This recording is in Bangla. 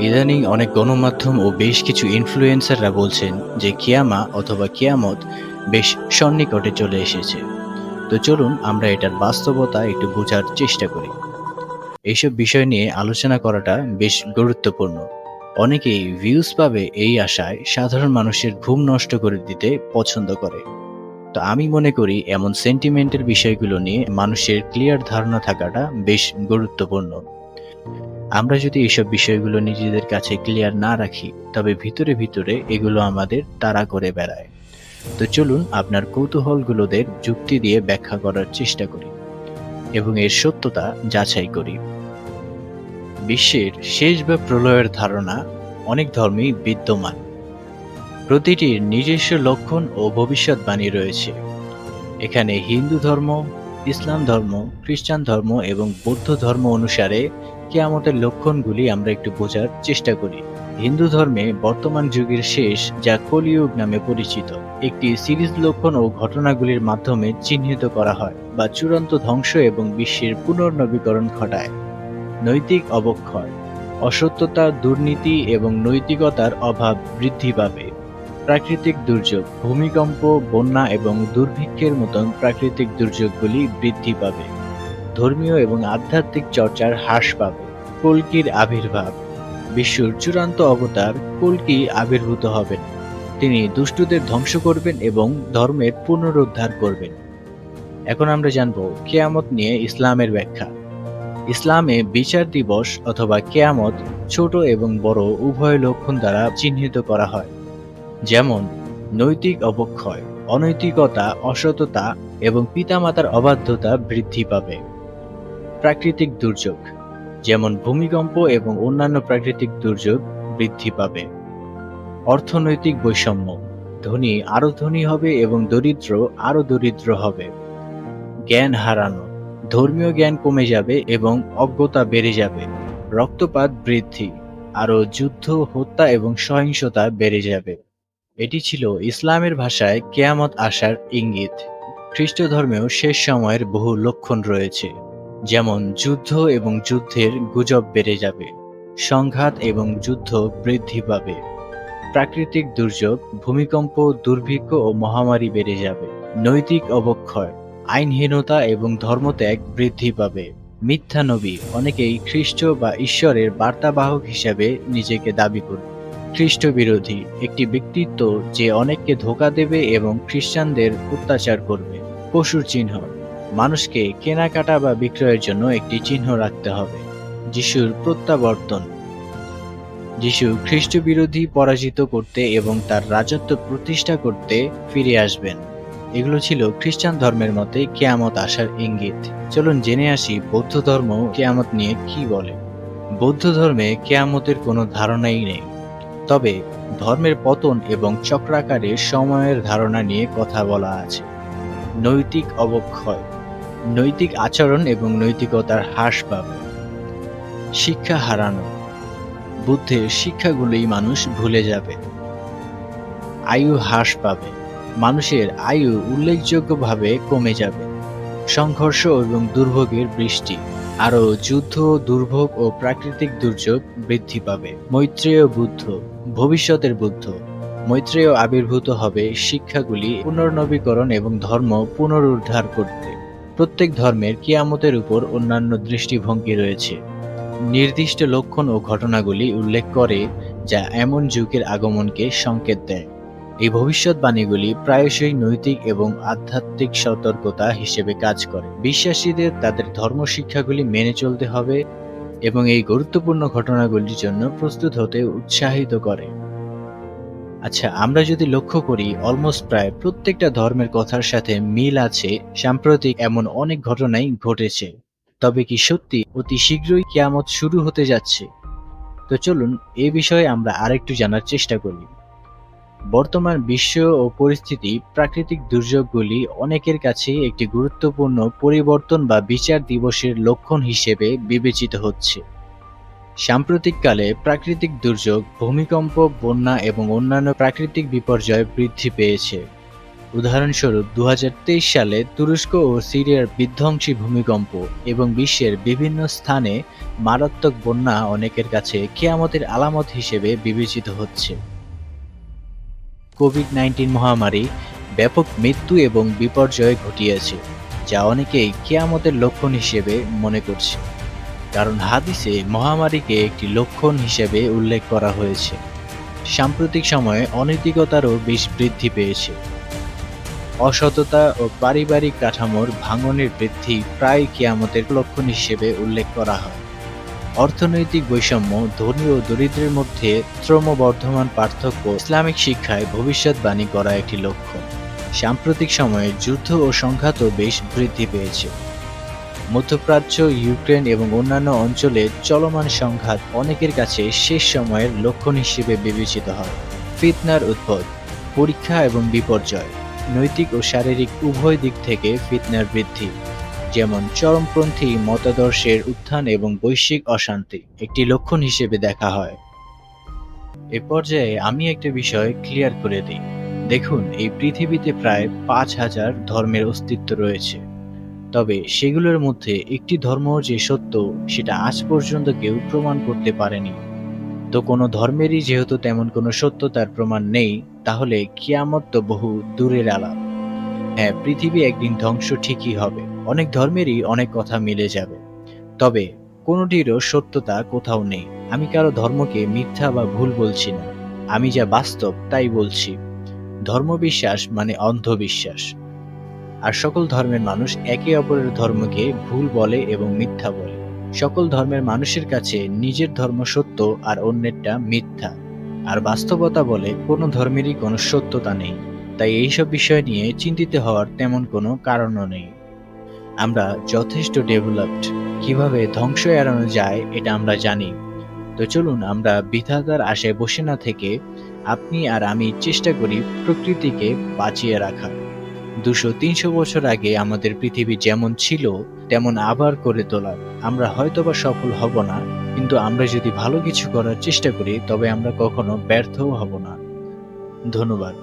ইদানিং অনেক গণমাধ্যম ও বেশ কিছু ইনফ্লুয়েন্সাররা বলছেন যে কিয়ামা অথবা কিয়ামত বেশ সন্নিকটে চলে এসেছে। তো চলুন আমরা এটার বাস্তবতা একটু বোঝার চেষ্টা করি। এইসব বিষয় নিয়ে আলোচনা করাটা বেশ গুরুত্বপূর্ণ। অনেকেই ভিউজ পাবে এই আশায় সাধারণ মানুষের ঘুম নষ্ট করে দিতে পছন্দ করে। তো আমি মনে করি এমন সেন্টিমেন্টের বিষয়গুলো নিয়ে মানুষের ক্লিয়ার ধারণা থাকাটা বেশ গুরুত্বপূর্ণ। আমরা যদি এসব বিষয়গুলো নিজেদের কাছে ক্লিয়ার না রাখি, তবে ভিতরে ভিতরে এগুলো আমাদের তাড়া করে বেড়ায়। তো চলুন আপনার কৌতূহলগুলোদের যুক্তি দিয়ে ব্যাখ্যা করার চেষ্টা করি এবং এর সত্যতা যাচাই করি। বিশ্বের শেষ বা প্রলয়ের ধারণা অনেক ধর্মেই বিদ্যমান। প্রতিটির নিজস্ব লক্ষণ ও ভবিষ্যৎবাণী রয়েছে। এখানে হিন্দু ধর্ম, ইসলাম ধর্ম, খ্রিস্টান ধর্ম এবং বৌদ্ধ ধর্ম অনুসারে কিয়ামতের লক্ষণগুলি আমরা একটু বোঝার চেষ্টা করি। হিন্দু ধর্মে বর্তমান যুগের শেষ, যা কলিযুগ নামে পরিচিত, একটি সিরিজ লক্ষণ ও ঘটনাগুলির মাধ্যমে চিহ্নিত করা হয় বা চূড়ান্ত ধ্বংস এবং বিশ্বের পুনর্নবীকরণ ঘটায়। নৈতিক অবক্ষয়, অসত্যতা, দুর্নীতি এবং নৈতিকতার অভাব বৃদ্ধি পাবে। প্রাকৃতিক দুর্যোগ, ভূমিকম্প, বন্যা এবং দুর্ভিক্ষের মতন প্রাকৃতিক দুর্যোগগুলি বৃদ্ধি পাবে। ধর্মীয় এবং আধ্যাত্মিক চর্চার হ্রাস পাবে। কল্কির আবির্ভাব, বিশ্বর চূড়ান্ত অবতার কল্কি আবির্ভূত হবেন। তিনি দুষ্টদের ধ্বংস করবেন এবং ধর্মের পুনরুদ্ধার করবেন। এখন আমরা জানব কেয়ামত নিয়ে ইসলামের ব্যাখ্যা। ইসলামে বিচার দিবস অথবা কেয়ামত ছোট এবং বড় উভয় লক্ষণ দ্বারা চিহ্নিত করা হয়। যেমন নৈতিক অবক্ষয়, অনৈতিকতা, অসততা এবং পিতামাতার অবাধ্যতা বৃদ্ধি পাবে। প্রাকৃতিক দুর্যোগ, যেমন ভূমিকম্প এবং অন্যান্য প্রাকৃতিক দুর্যোগ বৃদ্ধি পাবে। অর্থনৈতিক বৈষম্য, ধনী আরো ধনী হবে এবং দরিদ্র আরো দরিদ্র হবে। জ্ঞান হারানো, ধর্মীয় জ্ঞান কমে যাবে এবং অজ্ঞতা বেড়ে যাবে। রক্তপাত বৃদ্ধি, আরো যুদ্ধ, হত্যা এবং সহিংসতা বেড়ে যাবে। এটি ছিল ইসলামের ভাষায় কেয়ামত আসার ইঙ্গিত। খ্রিস্ট ধর্মেও শেষ সময়ের বহু লক্ষণ রয়েছে, যেমন যুদ্ধ এবং যুদ্ধের গুজব বেড়ে যাবে। সংঘাত এবং যুদ্ধ বৃদ্ধি পাবে। প্রাকৃতিক দুর্যোগ, ভূমিকম্প, দুর্ভিক্ষ ও মহামারী বেড়ে যাবে। নৈতিক অবক্ষয়, আইনহীনতা এবং ধর্মত্যাগ বৃদ্ধি পাবে। মিথ্যা নবী, অনেকেই খ্রিস্ট বা ঈশ্বরের বার্তাবাহক হিসেবে নিজেকে দাবি করবে। খ্রিস্ট বিরোধী, একটি ব্যক্তিত্ব যে অনেককে ধোঁকা দেবে এবং খ্রিস্টানদের অত্যাচার করবে। পশুর চিহ্ন, মানুষকে কেনাকাটা বা বিক্রয়ের জন্য একটি চিহ্ন রাখতে হবে। যিশুর প্রত্যাবর্তন, যিশু খ্রিস্ট বিরোধী পরাজিত করতে এবং তার রাজত্ব প্রতিষ্ঠা করতে ফিরে আসবেন। এগুলো ছিল খ্রিস্টান ধর্মের মতে কেয়ামত আসার ইঙ্গিত। চলুন জেনে আসি বৌদ্ধ ধর্ম কেয়ামত নিয়ে কি বলে। বৌদ্ধ ধর্মে কেয়ামতের কোনো ধারণাই নেই, তবে ধর্মের পতন এবং চক্রাকারের সময়ের ধারণা নিয়ে কথা বলা আছে। নৈতিক অবক্ষয়, নৈতিক আচরণ এবং নৈতিকতার হ্রাস পাবে। শিক্ষা হারানো, বুদ্ধের শিক্ষাগুলোই মানুষ ভুলে যাবে। আয়ু হ্রাস পাবে, মানুষের আয়ু উল্লেখযোগ্যভাবে কমে যাবে। সংঘর্ষ এবং দুর্ভোগের বৃষ্টি, আরও যুদ্ধ, দুর্ভোগ ও প্রাকৃতিক দুর্যোগ বৃদ্ধি পাবে। মৈত্রেয় বুদ্ধ, ভবিষ্যতের বুদ্ধ, মৈত্রেয় আবির্ভূত হবে শিক্ষাগুলি পুনর্নবীকরণ এবং ধর্ম পুনরুদ্ধার করতে। প্রত্যেক ধর্মের কিয়ামতের উপর অন্যান্য দৃষ্টিভঙ্গি রয়েছে। নির্দিষ্ট লক্ষণ ও ঘটনাগুলি উল্লেখ করে যা এমন যুগের আগমনকে সংকেত দেয়। এই ভবিষ্যৎবাণীগুলি প্রায়শই নৈতিক এবং আধ্যাত্মিক সতর্কতা হিসেবে কাজ করে। বিশ্বাসীদের তাদের ধর্ম শিক্ষাগুলি মেনে চলতে হবে এবং এই গুরুত্বপূর্ণ ঘটনাগুলির জন্য প্রস্তুত হতে উৎসাহিত করে। আচ্ছা, আমরা যদি লক্ষ্য করি অলমোস্ট প্রায় প্রত্যেকটা ধর্মের কথার সাথে মিল আছে। সাম্প্রতিক এমন অনেক ঘটনাই ঘটেছে। তবে কি সত্যি অতি শীঘ্রই কিয়ামত শুরু হতে যাচ্ছে? তো চলুন এ বিষয়ে আমরা আরেকটু জানার চেষ্টা করি। বর্তমান বিশ্ব ও পরিস্থিতি, প্রাকৃতিক দুর্যোগগুলি অনেকের কাছে একটি গুরুত্বপূর্ণ পরিবর্তন বা বিচার দিবসের লক্ষণ হিসেবে বিবেচিত হচ্ছে। সাম্প্রতিককালে প্রাকৃতিক দুর্যোগ, ভূমিকম্প, বন্যা এবং অন্যান্য প্রাকৃতিক বিপর্যয় বৃদ্ধি পেয়েছে। উদাহরণস্বরূপ ২০২৩ সালে তুরস্ক ও সিরিয়ার বিধ্বংসী ভূমিকম্প এবং বিশ্বের বিভিন্ন স্থানে মারাত্মক বন্যা অনেকের কাছে কিয়ামতের আলামত হিসেবে বিবেচিত হচ্ছে। কোভিড-19 মহামারী ব্যাপক মৃত্যু এবং বিপর্যয় ঘটিয়েছে, যা অনেকেই কিয়ামতের লক্ষণ হিসেবে মনে করছে। কারণ হাদিসে মহামারীকে একটি লক্ষণ হিসেবে উল্লেখ করা হয়েছে। সাম্প্রতিক সময়ে অনৈতিকতারও বেশ বৃদ্ধি পেয়েছে। অসততা ও পারিবারিক কাঠামোর ভাঙনের বৃদ্ধি প্রায় কিয়ামতের লক্ষণ হিসেবে উল্লেখ করা হয়। অর্থনৈতিক বৈষম্য, ধনী ও দরিদ্রের মধ্যে ক্রমবর্ধমান পার্থক্য ইসলামিক শিক্ষায় ভবিষ্যদ্বাণী করা একটি লক্ষণ। সাম্প্রতিক সময়ে যুদ্ধ ও সংঘাতও বেশ বৃদ্ধি পেয়েছে। মধ্যপ্রাচ্য, ইউক্রেন এবং অন্যান্য অঞ্চলে চলমান সংঘাত অনেকের কাছে শেষ সময়ের লক্ষণ হিসেবে বিবেচিত হয়। ফিতনার উদ্ভব, পরীক্ষা এবং বিপর্যয়, নৈতিক ও শারীরিক উভয় দিক থেকে ফিতনার বৃদ্ধি, যেমন চরমপন্থী মতাদর্শের উত্থান এবং বৈশ্বিক অশান্তি একটি লক্ষণ হিসেবে দেখা হয়। এ পর্যায়ে আমি একটা বিষয় ক্লিয়ার করে দিই। দেখুন, এই পৃথিবীতে প্রায় ৫,০০০ ধর্মের অস্তিত্ব রয়েছে। তবে সেগুলোর মধ্যে একটি ধর্ম যে সত্য, সেটা আজ পর্যন্ত কেউ প্রমাণ করতে পারেনি। তো কোনো ধর্মেরই যেহেতু তেমন কোনো সত্যতার প্রমাণ নেই, তাহলে কিয়ামত তো বহু দূরের আলাপ। হ্যাঁ, পৃথিবী একদিন ধ্বংস ঠিকই হবে। অনেক ধর্মেরই অনেক কথা মিলে যাবে, তবে কোনোটিরও সত্যতা কোথাও নেই। আমি কারো ধর্মকে মিথ্যা বা ভুল বলছি না, আমি যা বাস্তব তাই বলছি। ধর্মবিশ্বাস মানে অন্ধবিশ্বাস, আর সকল ধর্মের মানুষ একে অপরের ধর্মকে ভুল বলে এবং মিথ্যা বলে। সকল ধর্মের মানুষের কাছে নিজের ধর্ম সত্য আর অন্যেরটা মিথ্যা, আর বাস্তবতা বলে কোনো ধর্মেরই কোনো সত্যতা নেই। তাই এইসব বিষয় নিয়ে চিন্তিত হওয়ার তেমন কোনো কারণও নেই। আমরা যথেষ্ট ডেভেলপড, কিভাবে ধ্বংস এড়ানো যায় এটা আমরা জানি। তো চলুন আমরা বিধাতার আশায় বসে না থেকে আপনি আর আমি চেষ্টা করি প্রকৃতিকে বাঁচিয়ে রাখার। ২০০-৩০০ বছর আগে আমাদের পৃথিবী যেমন ছিল তেমন আবার করে তোলার। আমরা হয়তোবা সফল হব না, কিন্তু আমরা যদি ভালো কিছু করার চেষ্টা করি তবে আমরা কখনো ব্যর্থও হব না। ধন্যবাদ।